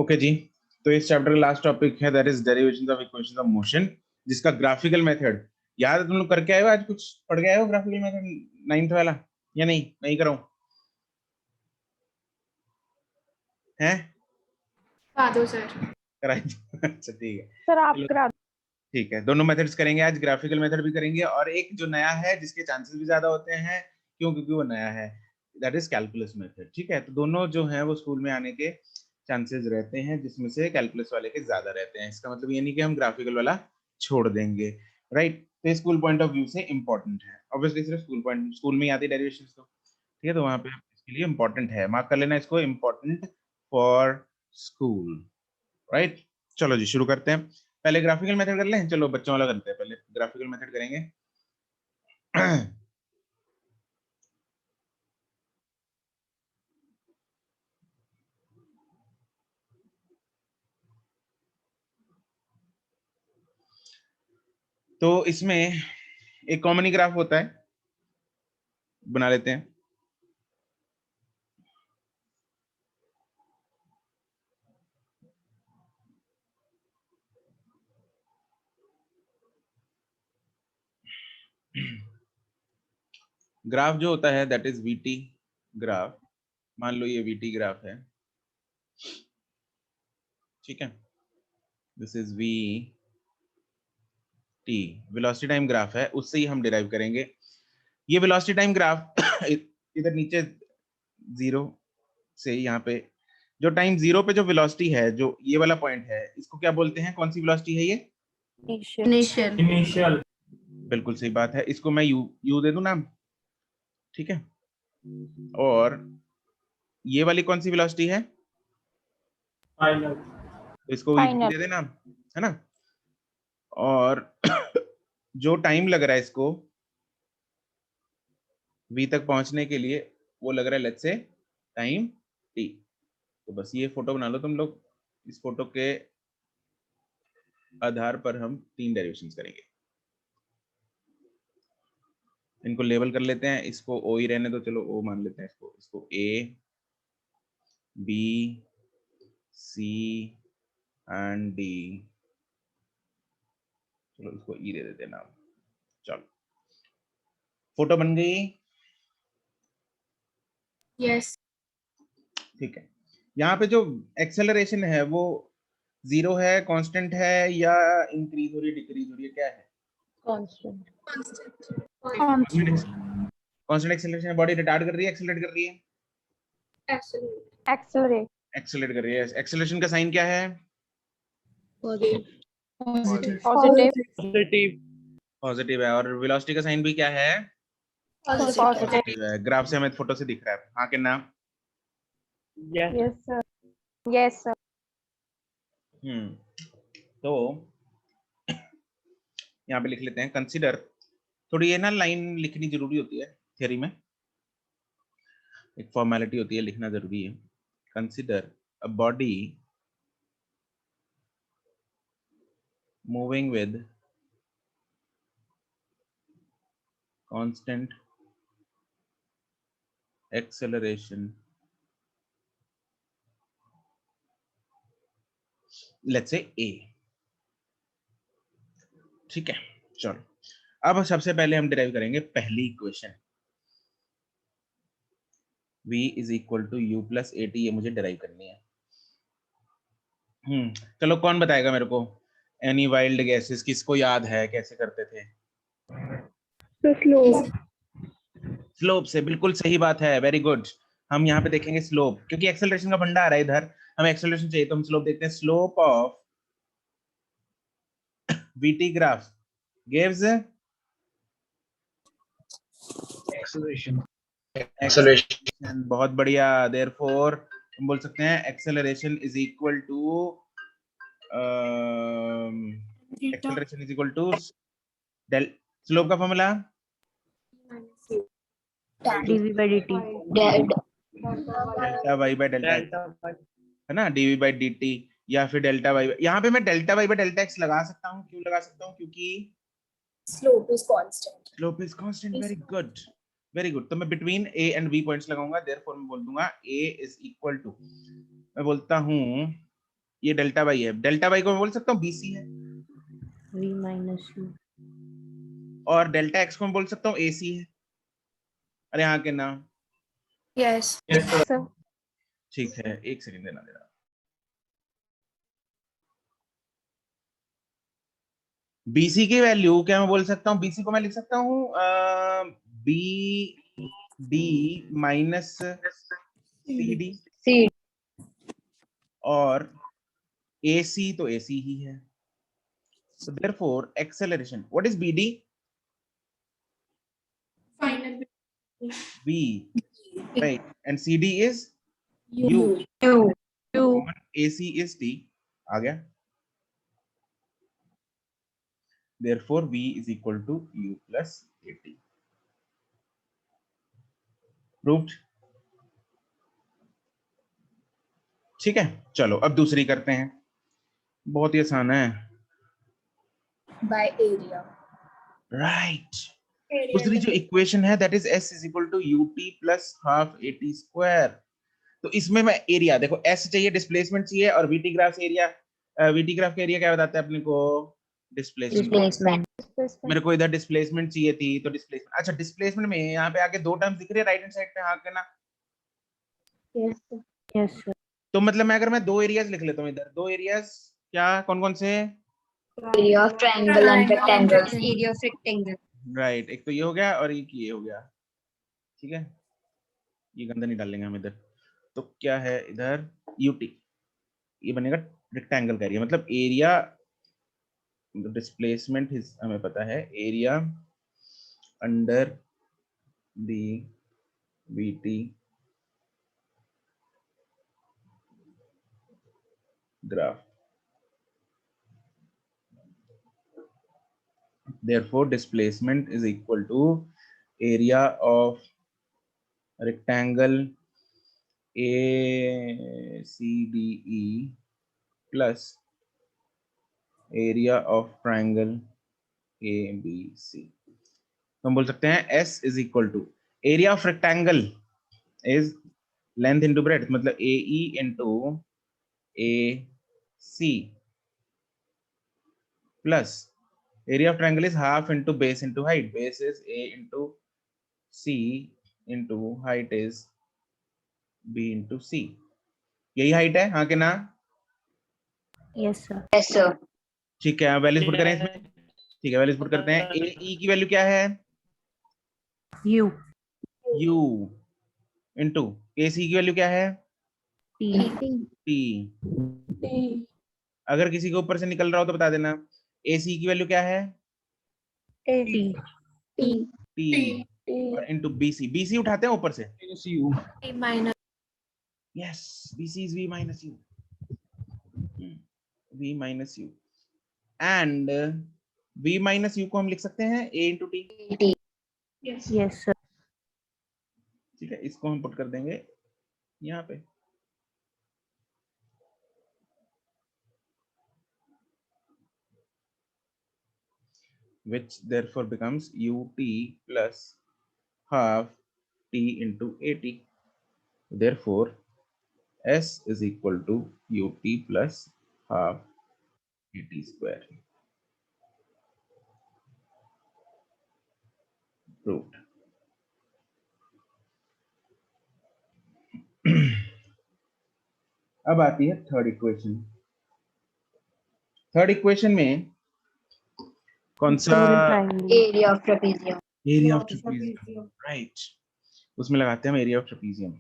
Okay जी, तो इस chapter का लास्ट टॉपिक है that is derivations of equations of motion, जिसका ग्राफिकल मेथड याद है। तुम लोग करके आए हो, आज कुछ पढ़ के आए हो ग्राफिकल मेथड 9th वाला या नहीं कराऊं? हैं? हाँ दो सर। कराई अच्छा ठीक है सर आप चलो, करा। ठीक है। दोनों मेथड्स करेंगे आज, ग्राफिकल मेथड भी करेंगे और एक जो नया है जिसके चांसेस भी ज्यादा होते हैं, क्यों? क्योंकि वो नया है, दैट इज कैलकुलस मेथड। ठीक है, तो दोनों जो है वो स्कूल में आने के चांसेस रहते हैं, जिसमें से कैलकुलस वाले के ज्यादा रहते हैं। इसका मतलब ये नहीं कि हम ग्राफिकल वाला छोड़ देंगे, राइट? तो स्कूल पॉइंट ऑफ व्यू से इंपॉर्टेंट है, ऑब्वियसली सिर्फ स्कूल में ही आती है डेरिवेशन, तो ठीक है, तो वहां पे इसके लिए इंपॉर्टेंट है, मार्क कर लेना इसको, इंपॉर्टेंट फॉर स्कूल, राइट? चलो जी शुरू करते हैं। पहले ग्राफिकल मेथड कर लें, चलो बच्चों वाला करते हैं, पहले ग्राफिकल मेथड करेंगे। तो इसमें एक कॉमन ही ग्राफ होता है, बना लेते हैं। ग्राफ जो होता है दैट इज वीटी ग्राफ। मान लो ये वीटी ग्राफ है, ठीक है, this is we T, velocity time graph है, उससे ही हम डिराइव करेंगे। ये वेलोसिटी टाइम ग्राफ इधर नीचे जीरो से यहाँ पे जो टाइम जीरो पे जो वेलोसिटी है, जो ये वाला पॉइंट है, इसको क्या बोलते हैं? कौन सी वेलोसिटी है ये? इनिशियल। बिल्कुल सही बात है, इसको मैं यू दे दूं नाम, ठीक है। और ये वाली कौन सी वेलोसिटी है? फाइनल। तो इसको वी दे देना, है ना। और जो टाइम लग रहा है इसको वी तक पहुंचने के लिए, वो लग रहा है लेट्स से टाइम टी। तो बस ये फोटो बना लो तुम लोग, इस फोटो के आधार पर हम 3 डेरिवेशंस करेंगे। इनको लेबल कर लेते हैं, इसको ओ ही रहने दो, चलो ओ मान लेते हैं इसको, इसको A B C and D, चलो इसको ई दे देते हैं नाम। चलो फोटो बन गई, यस। ठीक है। यहाँ पे जो एक्सेलरेशन है वो 0 है, कांस्टेंट है, या इंक्रीज हो रही है, डिक्रीज हो रही है, क्या है? Constant acceleration. बॉडी रिटार्ड कर रही है, एक्सेलरेट कर रही है? एक्सेलरेट कर रही है। एक्सेलरेशन का साइन क्या है? पॉजिटिव है। और वेलोसिटी का साइन भी क्या है? पॉजिटिव है। ग्राफ से हमें फोटो से दिख रहा है, हाँ कि ना? Yes sir. तो यहाँ पे लिख लेते हैं कंसीडर, थोड़ी ये ना लाइन लिखनी जरूरी होती है थियरी में, एक फॉर्मेलिटी होती है, लिखना जरूरी है। Consider a body moving with constant acceleration, let's say A, ठीक है। चलो अब सबसे पहले हम डिराइव करेंगे पहली equation, v is equal to U plus A T, ये मुझे डिराइव करनी है। चलो कौन बताएगा मेरे को? एनी वाइल्ड गैसेस, किसको याद है कैसे करते थे? स्लोप से, बिल्कुल सही बात है, वेरी गुड। हम यहाँ पे देखेंगे स्लोप, क्योंकि एक्सेलरेशन का फंडा आ रहा है इधर, हमें एक्सेलरेशन चाहिए, तो हम स्लोप देखते हैं। Slope of VT graph gives acceleration. बहुत बढ़िया, देयरफॉर हम बोल सकते हैं acceleration is equal to acceleration is equal to del, slope का formula dv by dt delta Y by delta X, है ना, डीवी बाई डी टी, या फिर डेल्टा वाई। यहाँ पे मैं delta Y by delta X लगा सकता हूँ, क्यों लगा सकता हूँ? क्योंकि slope is constant. Slope is constant, very good very good. तो मैं between A and B points लगाऊंगा, देयरफॉर मैं बोल दूंगा ए इज इक्वल टू, मैं बोलता हूँ ये डेल्टा वाई है, डेल्टा वाई को मैं बोल सकता हूँ BC है, V minus U. और डेल्टा एक्स को मैं बोल सकता हूँ AC है। अरे हाँ के ना, Yes. Yes, sir. ठीक है, एक सेकंड देना जरा। BC की वैल्यू क्या मैं बोल सकता हूँ, BC को मैं लिख सकता हूँ BD माइनस CD, C. और AC तो AC ही है। So therefore acceleration, what is BD? Final. B, right, and CD is U, U. U. common AC is T, आ गया। Therefore V is equal to U plus AT, proved। ठीक है, चलो अब दूसरी करते हैं, बहुत ही आसान है। By area. राइट, Area दूसरी जो इक्वेशन है that is S is equal to UT plus half AT square. तो इसमें मैं एरिया देखो, S चाहिए, डिस्प्लेसमेंट चाहिए, और VT graph area, VT graph का एरिया क्या बताता है अपने को, डिस्प्लेसमेंट। Displacement. मेरे को इधर डिस्प्लेसमेंट चाहिए थी, तो डिस्प्लेसमेंट, अच्छा डिस्प्लेसमेंट में यहाँ पे आके दो टर्म्स दिख रहे हैं राइट हैंड साइड पे, हाँ के ना। Yes, sir. Yes, sir. तो मतलब मैं अगर मैं दो एरियाज लिख लेता हूँ इधर, दो एरियाज क्या कौन कौन से, Area of triangle and rectangle. Area of rectangle. Right, एक तो ये हो गया और एक ये हो गया, ठीक है, ये गंदा नहीं डालेंगे हम इधर। तो क्या है इधर UT, ये बनेगा रेक्टेंगल का एरिया, मतलब एरिया, डिस्प्लेसमेंट हमें पता है, area under the VT graph, therefore displacement is equal to area of rectangle ACDE plus area of triangle ABC। हम बोल सकते हैं S is equal to area of rectangle is length into breadth, मतलब AE into AC plus area of triangle is half into base into height, base is A into C into height is B into C। यही height है, हाँ के ना। Yes, sir. Yes, sir. ठीक है, values put करें इसमें, ठीक है, वैल्यूज पुट करते हैं। AE की वैल्यू क्या है, U. U इंटू AC की वैल्यू क्या है, T. T। अगर किसी के ऊपर से निकल रहा हो तो बता देना। AC की वैल्यू क्या है, T. T, और इंटू BC, BC उठाते हैं ऊपर से, T minus. Yes, BC is V minus U, V minus U, and V minus U को हम लिख सकते हैं A into T। Yes. Yes, sir. ठीक है, इसको हम पुट कर देंगे यहाँ पे, which therefore becomes UT plus half T into AT, therefore S is equal to UT plus half AT square, proved। अब आती है थर्ड इक्वेशन। थर्ड इक्वेशन में कौन सा, Area of trapezium. Area of trapezium, right, उसमें लगाते हैं हम एरिया ऑफ ट्रेपेजियम।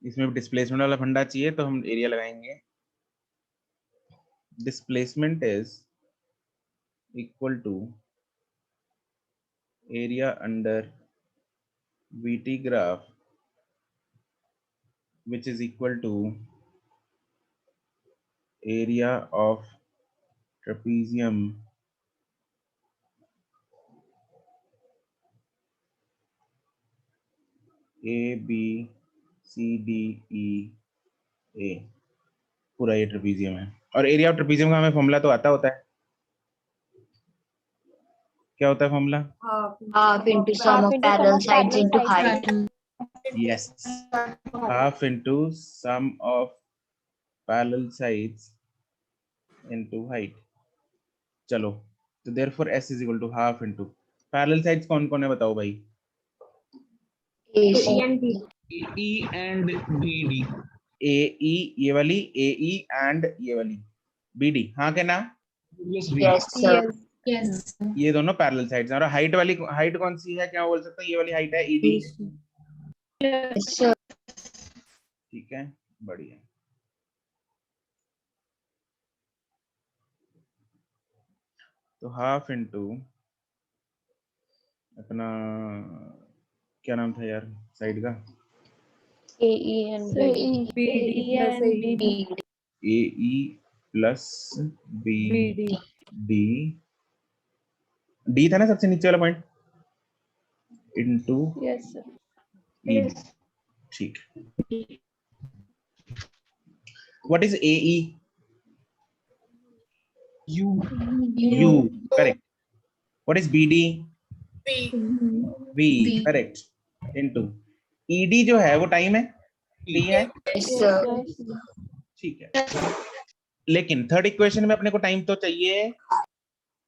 इसमें डिस्प्लेसमेंट वाला फंडा चाहिए तो हम एरिया लगाएंगे। Displacement is equal to area under VT graph which is equal to area of trapezium ABCDEA, पूरा ये ट्रेपेजियम है। और एरिया ऑफ ट्रेपेजियम का हमें फॉर्मूला तो आता होता है, क्या होता है formula? Half into sum of parallel sides into height. Yes, half into sum of parallel sides into height. चलो, तो therefore s is equal to half into parallel sides कौन कौन है बताओ भाई? AC. AE and BD। AE ये वाली, AE and ये वाली BD, हाँ क्या ना? Yes, sir. Yes. ये दोनों पैरेलल साइड्स हैं। और हाइट वाली, हाइट कौन सी है, क्या बोल सकते हैं? ये वाली हाइट है ED। Yes, sir. ठीक है, बढ़िया। तो हाफ इनटू अपना क्या नाम था यार साइड का? AE and BD. AE plus BD। D था ना सबसे नीचे वाला point, into Yes, sir. ED। ठीक। What is AE? U, correct. What is BD? V, correct. Into ED जो है वो टाइम है, T है, Yes, sir. ठीक है। लेकिन थर्ड इक्वेशन में अपने को टाइम तो चाहिए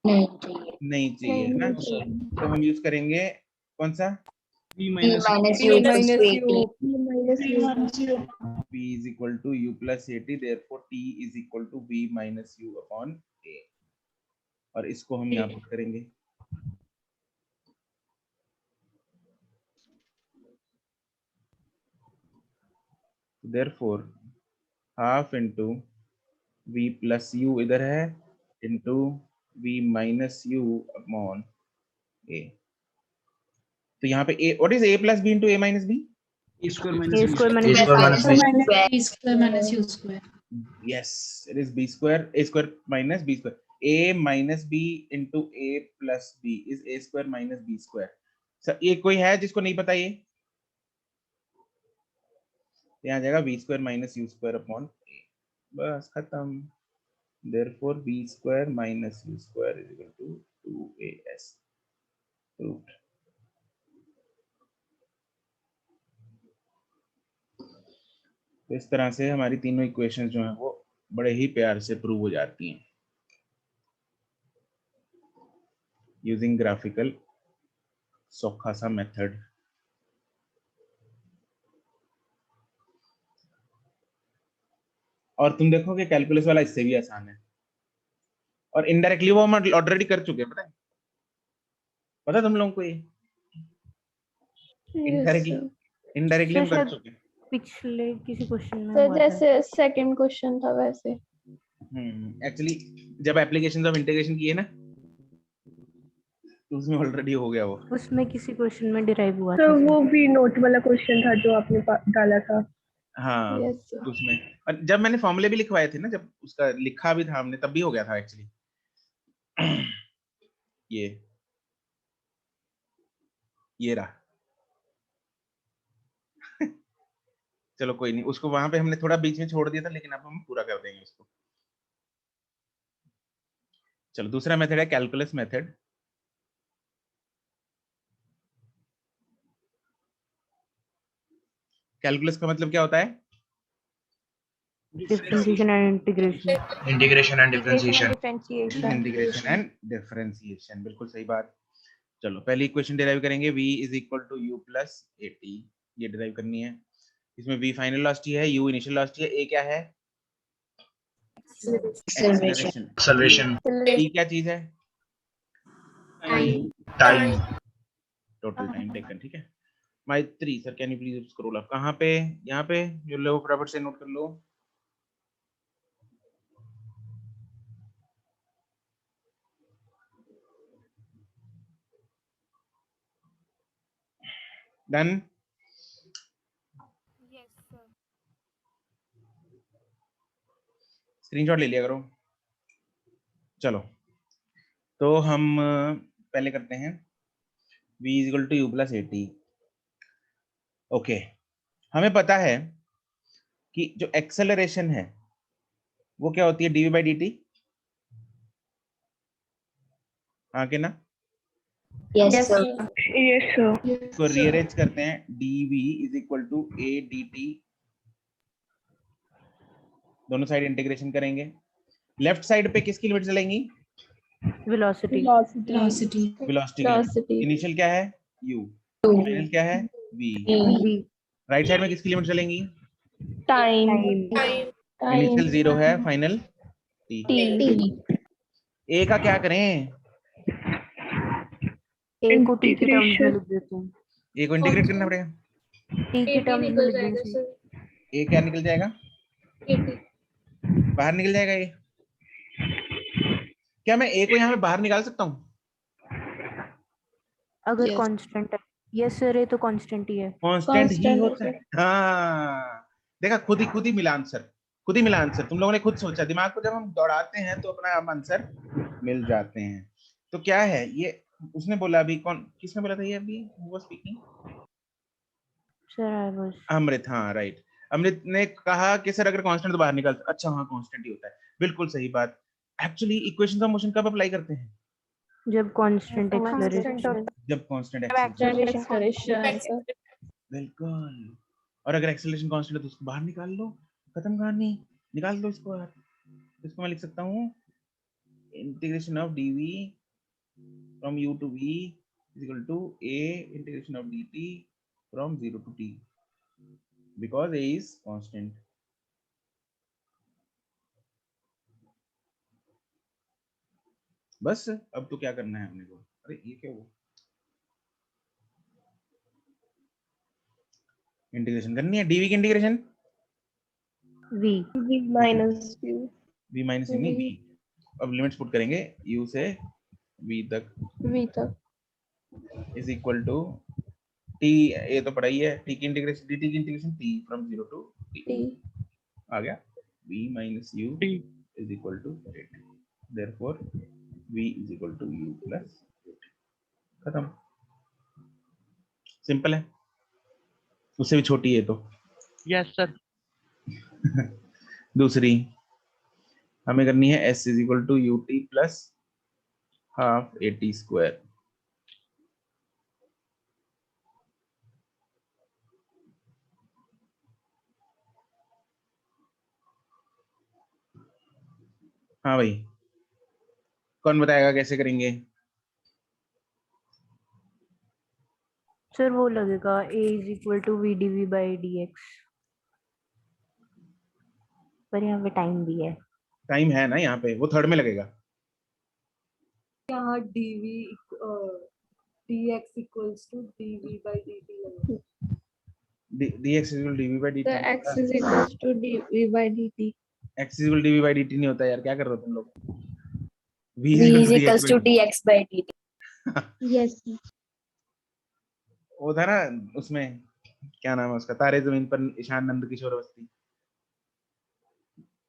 नहीं चाहिए है ना, तो हम यूज करेंगे कौन सा? B minus U equals to 80. P is equal to U plus 80, therefore T is equal to V minus U upon A। और इसको हम यहाँ पुट करेंगे। Therefore half into V plus U इधर है, into V minus U upon A। तो यहाँ पे A, what is A plus B into A minus B? A square minus U square. Yes, it is B square, A square minus B square. A minus B into A plus B is A square minus B square। Sir ये कोई है जिसको नहीं पता ये? यहाँ जाएगा B square minus U square upon A, बस खत्म। Therefore B square minus U square is equal to 2AS। Proved। तो इस तरह से हमारी तीनों इक्वेशंस जो हैं वो बड़े ही प्यार से प्रूव हो जाती हैं यूजिंग ग्राफिकल सौखा सा मेथड। और तुम देखो कि कैलकुलस वाला इससे भी आसान है, और इनडायरेक्टली वो हम ऑलरेडी कर चुके हैं, पता तुम लोगों को ये? इनडायरेक्टली हम कर चुके हैं। पिछले किसी क्वेश्चन में तो हुआ था। जैसे सेकंड क्वेश्चन था वैसे। एक्चुअली जब एप्लीकेशंस ऑफ इंटीग्रेशन किए ना, तो उसमें ऑलरेडी हो गया वो। उसमें किसी क्वेश्चन में डिराइव हुआ तो था। वो भी नोट वाला क्वेश्चन था जो आपने डाला था। हाँ Yes, sir. तो उसमें, और जब मैंने फॉर्मूले भी लिखवाए थे ना, जब उसका लिखा भी था हमने, तब भी हो गया था एक्चुअली। ये रहा। चलो कोई नहीं, उसको वहां पे हमने थोड़ा बीच में छोड़ दिया था, लेकिन अब हम पूरा कर देंगे उसको। चलो दूसरा मेथड है कैलकुलस मेथड। कैलकुलस का मतलब क्या होता है? Differentiation and integration. Integration and differentiation. Integration and differentiation, बिल्कुल सही बात। चलो पहली इक्वेशन डिराइव करेंगे, v is equal to u plus 80, ये डिराइव करनी है। इसमें v फाइनल वेलोसिटी है, u इनिशियल वेलोसिटी है, a क्या है? एक्सेलरेशन। Acceleration. e क्या चीज है? Time. टोटल टाइम टेकन, ठीक है। Maitri sir can you please scroll up? कहाँ पे? यहाँ पे जो लो फटाफट से नोट कर लो। डन? Yes, sir. स्क्रीनशॉट ले लिया करो। चलो तो हम पहले करते हैं v is equal to U plus 80। Okay, हमें पता है कि जो एक्सेलरेशन है वो क्या होती है dv by dt? हाँ के ना? Yes, sir. Yes, sir. इसको रीअरेंज करते हैं dv is equal to a dt, दोनों साइड इंटीग्रेशन करेंगे। लेफ्ट साइड पे किसकी लिमिट चलेंगी? Velocity Velocity. वेलोसिटी की Velocity. इनिशियल क्या है u, Two. फाइनल क्या है v। v राइट साइड में किसकी लिमिट चलेंगी? Time. टाइम इनिशियल 0 है, फाइनल t। T. a का क्या करें? a को t की टर्म्स में Integration. लिख देते हैं, a को इंटीग्रेट करना पड़ेगा। t की टर्म्स में लिख देंगे सर। a क्या निकल जाएगा? बाहर निकल जाएगा a। क्या मैं a को यहाँ पे बाहर निकाल सकता हूँ? अगर Yes. कांस्टेंट है, यस सर, ये तो कांस्टेंट ही है। कांस्टेंट ही Constant होता है। हाँ देखा, खुद ही मिला आंसर, खुद ही मिला आंसर। तुम लोगों ने खुद सोचा, दिमाग को जब हम दौड़ाते हैं तो अपना हम आंसर मिल जाते हैं। तो क्या है ये? उसने बोला अभी, कौन किसने बोला था ये अभी? Who was speaking? Sir I was Amrit, हाँ राइट। अमृत ने कहा कि सर अगर कांस्टेंट तो बाहर निकल, अच्छा हाँ कांस्टेंट ही होता है, बिल्कुल सही बात। एक्चुअली इक्वेशन ऑफ मोशन कब अप्लाई करते हैं? जब कांस्टेंट एक्सेलरेशन, जब कांस्टेंट Constant एक्सेलरेशन। acceleration. बिल्कुल। और अगर एक्सेलरेशन कांस्टेंट है तो उसको बाहर निकाल लो, खत्म कहानी, निकाल दो इसको बाहर। इसको मैं लिख सकता हूँ integration of dv from u to v is equal to a integration of dt from 0 to t, because a is constant. बस अब तो क्या करना है अपने को? अरे ये क्या हुआ? इंटीग्रेशन करनी है, dv की integration v V minus U. v minus नहीं v। अब लिमिट्स पुट करेंगे u से v तक V तक. इज इक्वल टू t, ये तो पढ़ा ही है, t की इंटीग्रेशन dt की integration t from 0 to t T. आ गया। v minus u is equal to dt, therefore v is equal to u plus dt। खत्म, सिंपल है, उससे भी छोटी है तो। Yes sir. दूसरी हमें करनी है s is equal to ut plus half at square. हाँ भाई, कौन बताएगा कैसे करेंगे? सर वो लगेगा a is equal to v dv by dx, पर यहाँ पे टाइम भी है। टाइम है ना यहाँ पे, वो थर्ड में लगेगा। यहाँ dx equals to dv by dt लगेगा। dx is equal to dv by dt। The x is equals to dv by dt. x is equal to dv by dt नहीं होता यार, क्या कर रहे हो तुम लोग? v V is is equal equals to dx by dt. Yes. वो था ना उसमें, क्या नाम है उसका, तारे जमीन पर ईशान नंद किशोर अवस्थी,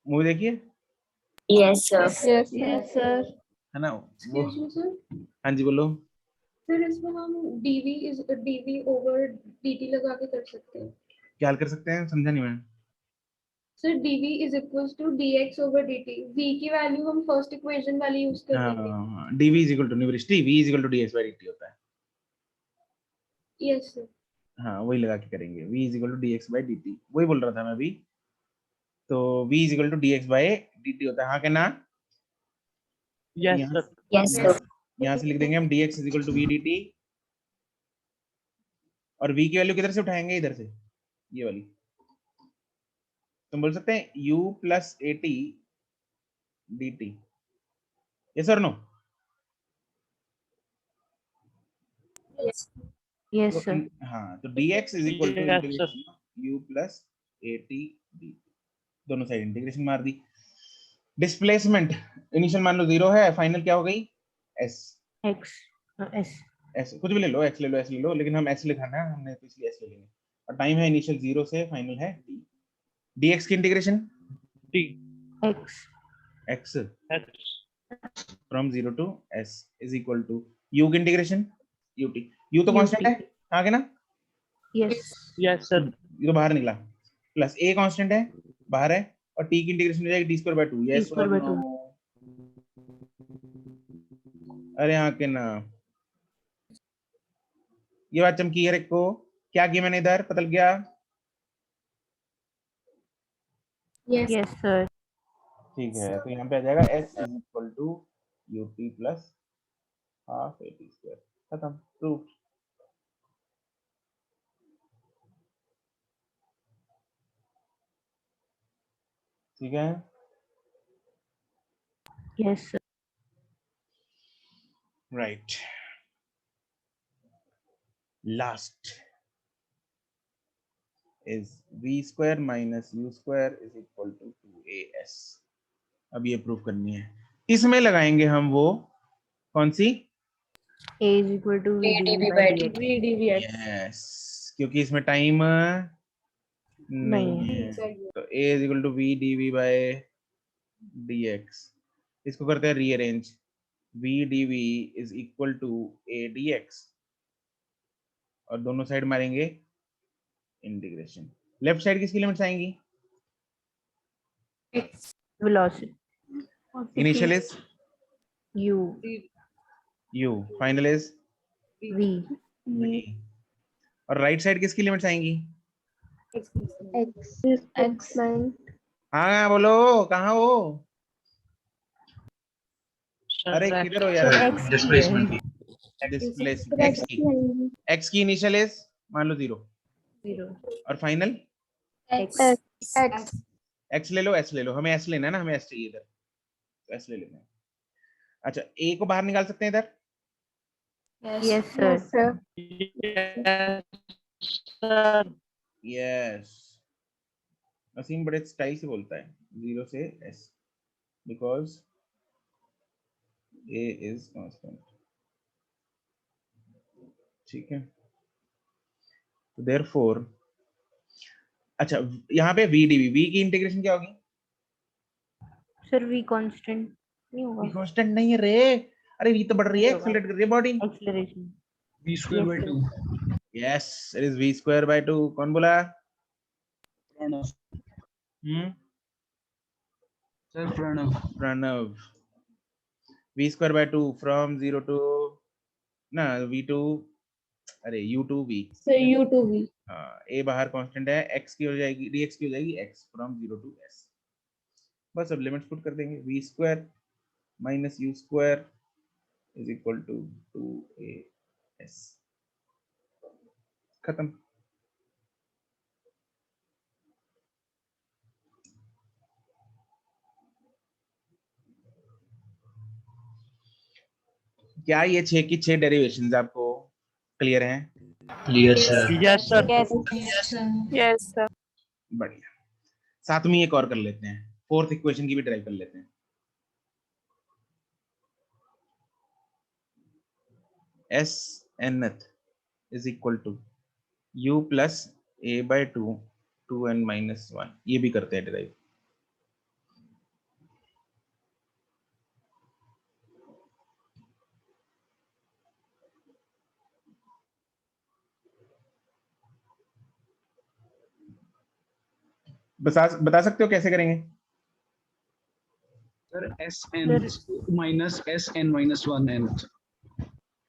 मूवी देखिए Yes, sir. Yes. Yes, sir. है ना वो? Excuse me, sir. हाँ जी बोलो। फिर इसमें हम dv over dt लगा के कर सकते हैं। क्या हल कर सकते हैं, समझा नहीं मैं। Sir dv is equals to dx over dt। v की वैल्यू हम फर्स्ट इक्वेशन वाली यूज कर देंगे। हाँ, dv is equal to न्यूमरिस्टी v is equal to dx by dt होता है। Yes sir. हाँ वही लगा के करेंगे, v is equal to dx by dt, वही बोल रहा था मैं अभी। तो v is equal to dx by dt होता है, हाँ क्या ना? यस यहाँ सर। Yes, sir. यहाँ से लिख देंगे हम dx is equal to v dt, और v की वैल्यू किधर से उठाएंगे? इधर से, ये वाली। तुम बोल सकते हैं u plus at dt, yes or no? Yes तो सर। हाँ, तो dx is equal to Yes, integration of u plus at dt, दोनों साइड इंटीग्रेशन मार दी। डिस्प्लेसमेंट इनिशियल मान लो 0 है, फाइनल क्या हो गई? s। x s s कुछ भी ले लो, x ले लो, s ले लो, लेकिन हम s लिखा है हमने तो इसलिए s ले लेंगे। और टाइम है इनिशियल 0 से, फाइनल है t। dx की integration T x x H from 0 to s is equal to u की इंटीग्रेशन ut, u तो ut। कांस्टेंट है आगे ना, यस यस सर। ये तो बाहर निकला, प्लस a कांस्टेंट है बाहर है, और t की इंटीग्रेशन हो जाएगी d square by 2। d yes square by 2 अरे हाँ के ना, ये बात चमकी है को। क्या किया मैंने इधर, पता लग गया? Yes. yes sir ठीक है, तो यहाँ पे आ जाएगा s is equal to ut plus half at square. खत्म, प्रूफ। ठीक है, yes sir right. Last is v square minus u square is equal to 2as। अब ये प्रूफ करनी है। इसमें लगाएंगे हम वो कौन सी? a is equal to v dv by dx VDVX. Yes, क्योंकि इसमें टाइम नहीं नहीं है, तो a is equal to v dv by dx। इसको करते हैं rearrange, v dv is equal to a dx, और दोनों साइड मारेंगे इंटीग्रेशन। लेफ्ट साइड किसकी लिमिट्स आएंगी? velocity initial is u u, final is v v, और राइट साइड किसकी लिमिट्स आएंगी? X. X. हाँ बोलो, कहाँ हो? अरे किधर हो यार? x की डिस्प्लेसमेंट है की डिस्प्लेसमेंट x की इनिशियल इज मान लो 0, 0 और फाइनल x x ले लो, s ले लो, हमें s लेना है ना, हमें s चाहिए इधर, तो s ले लेना है। अच्छा, a को बाहर निकाल सकते हैं इधर? yes sir Yes, sir. Yes, Aseem बड़े स्टाइल से बोलता है 0 से s, बिकॉज a इज कांस्टेंट। ठीक है, तो देयरफॉर, अच्छा यहाँ पे v dv, v की इंटीग्रेशन क्या होगी? sir v constant नहीं होगा v कांस्टेंट नहीं है रे, अरे v तो बढ़ रही है, एक्सेलरेट कर रही है body. acceleration v square by Yes, 2 yes, it is v square by 2। कौन बोला? Pranav hmm, sir Pranav Pranav. v square by 2 from 0 to ना v टू, अरे u to v। So U to V. हाँ, a बाहर कांस्टेंट है, x की हो जाएगी, dx की हो जाएगी x फ्रॉम 0 टू s। बस अब लिमिट्स पुट कर देंगे, v square minus u square is equal to 2as। खत्म। क्या ये 6 की 6 डेरिवेशंस आपको क्लियर हैं? Clear sir Yes, sir. Yes, sir. बढ़िया। सातवीं एक और कर लेते हैं, फोर्थ इक्वेशन की भी ट्राई कर लेते हैं। s nth is equal to u plus a by 2 2n minus 1, ये भी करते हैं डिराइव। बता सकते हो कैसे करेंगे? Sir S N minus S N minus 1n।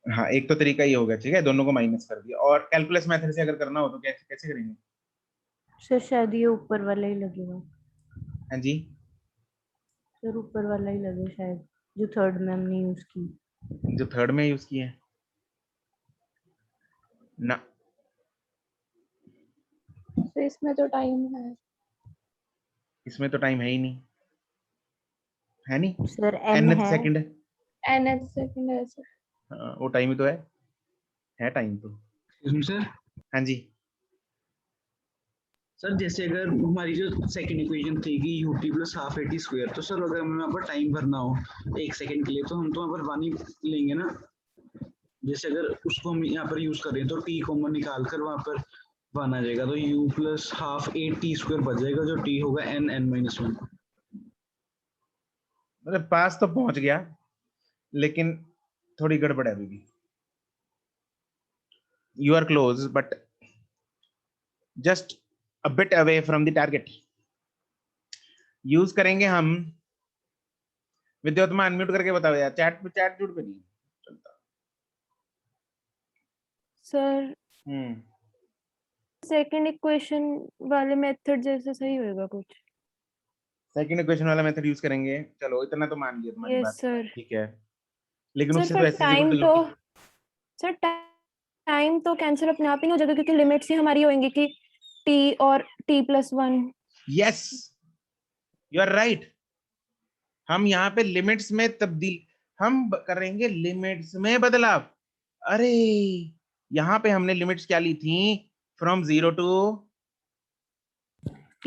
हाँ, एक तो तरीका ये होगा, ठीक है, दोनों को माइनस कर दिया। और कैलकुलस मेथड से अगर करना हो तो कैसे कैसे करेंगे? सर शायद ये ऊपर वाला ही लगेगा हाँ जी, सर ऊपर वाला ही लगे शायद जो थर्ड में हमने यूज की जो थर्ड में यूज किए हैं ना, So इसमें तो टाइम है। इसमें तो टाइम है ही नहीं, है नहीं, सर n nth है सेकंड। nth सेकंड है सर। हाँ, वो टाइम ही तो है टाइम तो। सर हाँ जी, सर जैसे अगर हमारी जो सेकंड इक्वेशन थी कि ut plus half eighty square, तो सर अगर हमें वहाँ पर टाइम भरना हो 1 सेकंड के लिए, तो हम तो वहाँ पर वन ही लेंगे ना। जैसे अगर उसको हम यहाँ पर यूज करें तो t कॉमन निकाल कर वहाँ पर वन आ जाएगा, तो u plus half A T square बच जाएगा, जो t होगा n n माइनस 1। मतलब पास तो पहुंच गया, लेकिन थोड़ी गड़बड़ है अभी भी। You are close but just a bit away from the target। Use करेंगे हम। विद्योत्मा अनम्यूट करके बताओ यार, चैट जुड़ पे नहीं चलता। सर हम्म, सेकंड इक्वेशन वाले मेथड जैसे सही होएगा कुछ? सेकंड इक्वेशन वाला मेथड यूज करेंगे। चलो इतना तो मान लिया तुम्हारी यस बात, सर। ठीक है। लेकिन सर उससे पर तो ऐसे टाइम इक्वल तो टू सर टाइम तो कैंसिल अपने आप ही नहीं हो जाएगा क्योंकि लिमिट्स ही हमारी होंगी कि t और t+1। Yes, you are right. हम यहाँ पे लिमिट्स में तब्दील करेंगे, लिमिट्स में बदलाव। अरे यहाँ पे हमने लिमिट्स क्या ली थी? फ्रॉम 0 टू t,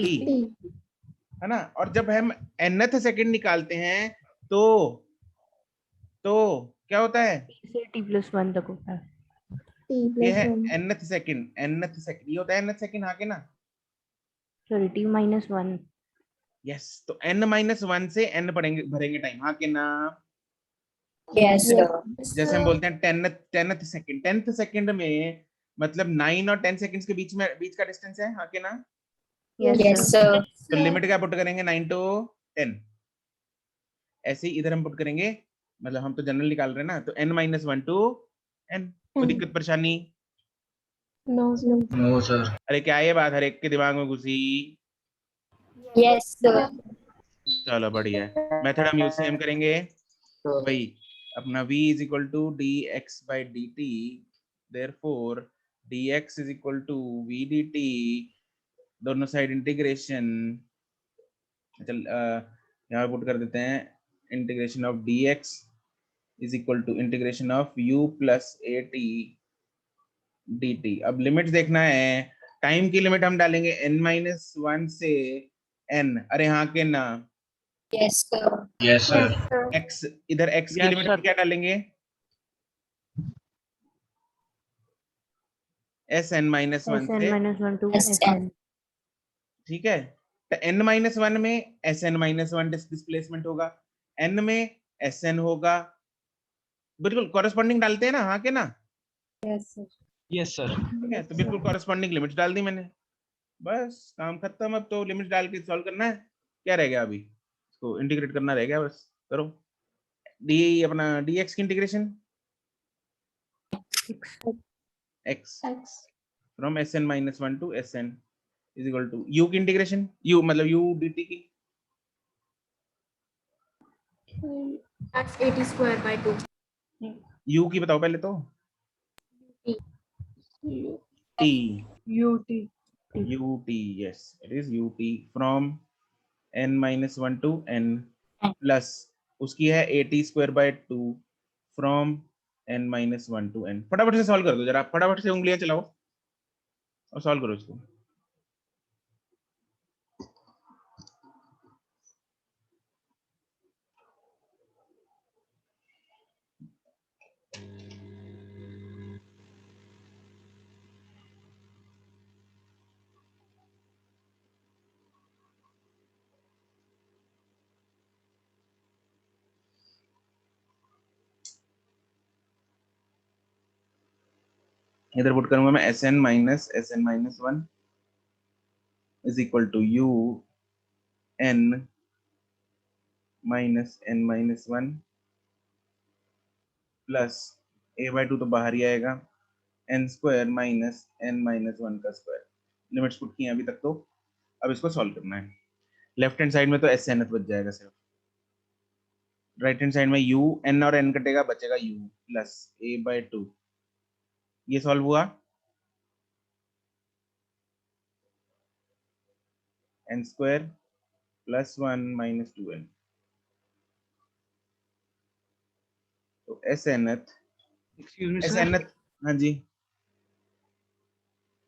है ना। और जब हम nth सेकंड निकालते हैं तो क्या होता है? से t+1 तक होता है। ये है nth सेकंड, ये होता है nth सेकंड, हाँ के ना? Sorry t-1। यस, तो n-1 से n भरेंगे टाइम, हाँ के ना? Yes, sir. जैसे हम बोलते हैं 10th सेकंड में मतलब 9 और 10 सेकंड्स के बीच का डिस्टेंस है, हाँ के ना? Yes, sir. तो लिमिट क्या पुट करेंगे? 9 to 10। ऐसे ही इधर हम पुट करेंगे, मतलब हम तो जनरल निकाल रहे हैं ना, तो n-1 to n। कोई दिक्कत परेशानी? No sir. अरे क्या ये बात हर एक के दिमाग में घुसी? Yes, sir. चलो बढ़िया है। मेथड हम यूज सेम करेंगे वही अपना, v is equal to dx by dt, therefore dx is equal to v dt, दोनों साइड इंटीग्रेशन। चल यहाँ पुट कर देते हैं, integration of dx is equal to integration of u plus at dt। अब लिमिट्स देखना है, टाइम की लिमिट हम डालेंगे n-1 से n। अरे हाँ के ना? Yes, sir. Yes sir. x, इधर x की Yes, लिमिट sir. हम क्या डालेंगे? sn-1 से sn-1 to Yes, sn। ठीक है। तो n-1 में sn-1 डिस्प्लेसमेंट होगा, n में sn होगा, बिल्कुल कॉरेस्पॉन्डिंग डालते हैं ना, हाँ के ना? Yes sir. ठीक है, तो बिल्कुल कॉरेस्पॉन्डिंग लिमिट्स डाल दी मैंने, बस काम खत्म। अब तो लिमिट्स डाल के सॉल्व करना है। क्या रह गया अभी? इसको इंटीग्रेट करना रह गया, बस करो। डी अपना dx की integration x from sn-1 to sn is equal to u की इंटीग्रेशन, u मतलब u dt की That's 80 square by 2. u की बताओ पहले तो। t ut ut, yes it is ut from n-1 to n plus उसकी है 80 square by 2 from n-1 to n। फटाफट से सॉल्व कर दो जरा, फटाफट से उंगलियां चलाओ और सॉल्व करो इसको। इधर पुट करूंगा मैं sn-1 is equal to u n minus n-1 plus a/2 तो बाहर ही आएगा, n स्क्वायर माइनस n-1 का स्क्वायर। लिमिट्स पुट की हैं अभी तक तो, अब इसको सॉल्व करना है। लेफ्ट हैंड साइड में तो sn बच जाएगा सिर्फ, राइट हैंड साइड में u, n और n कटेगा, बचेगा u प्लस a/2। ये सॉल्व हुआ, n square plus 1 minus 2n, तो snth excuse me sir. snth, हाँ जी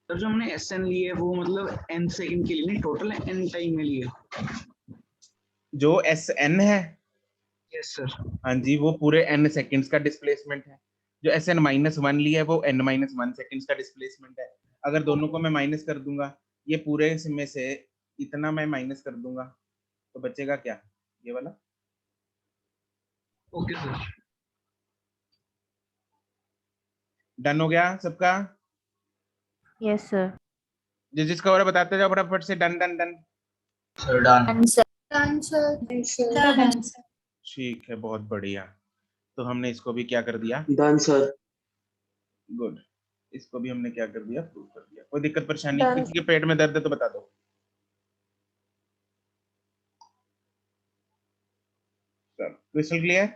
सर जो हमने एस एन लिए वो मतलब n सेकंड के लिए नहीं, टोटल n टाइम में लिए। जो sn है, यस सर। हाँ जी वो पूरे n सेकंड्स का डिस्प्लेसमेंट है। जो sn-1 लिया है वो n-1 सेकंड्स का डिस्प्लेसमेंट है। अगर दोनों को मैं माइनस कर दूंगा, ये पूरे में से इतना मैं माइनस कर दूंगा, तो बचेगा क्या? ये वाला। Okay sir. डन हो गया सबका? Yes sir. जिसका हो रहा है बताते जाओ फटाफट से, done done done. Sir done. And sir. Done, sir. Done, sir. ठीक है, बहुत बढ़िया। तो हमने इसको भी क्या कर दिया? Done sir. गुड, इसको भी हमने क्या कर दिया? प्रूव कर दिया। कोई दिक्कत परेशानी? Done. किसी के पेट में दर्द है तो बता दो। Crystal clear?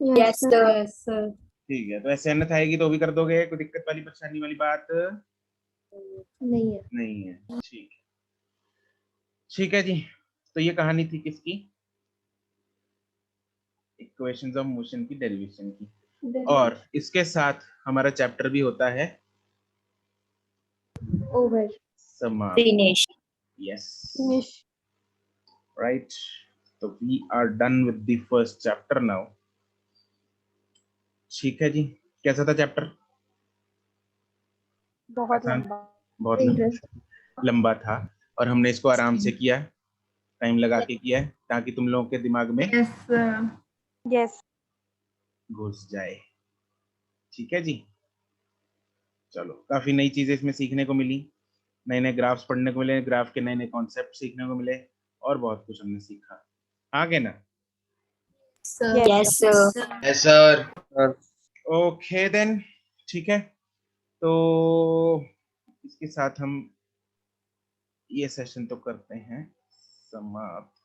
Yes, sir. Yes, sir. ठीक है, तो ऐसे एनथ आएगी तो भी कर दोगे? कोई दिक्कत वाली परेशानी वाली बात नहीं है। नहीं है? ठीक है, ठीक है जी। तो ये कहानी थी किसकी? इक्वेशंस ऑफ मोशन की डेरिवेशन की। और इसके साथ हमारा चैप्टर भी होता है ओवर। समाप्त। Finish. Yes, finish. राइट। तो we are done with the first chapter now. ठीक है जी, कैसा था चैप्टर? बहुत आसान? लंबा। बहुत इंटरेस्ट। लंबा था और हमने इसको आराम से किया, टाइम लगा के किया है, ताकि तुम लोगों के दिमाग में यस। घुस जाए। ठीक है जी, चलो, काफी नई चीजें इसमें सीखने को मिली, नए नए ग्राफ्स पढ़ने को मिले, ग्राफ के नए नए कॉन्सेप्ट सीखने को मिले, और बहुत कुछ हमने सीखा। आगे ना? Yes, sir. Yes sir. Okay then, ठीक है। तो इसके साथ हम ये सेशन तो करते हैं समाप्त।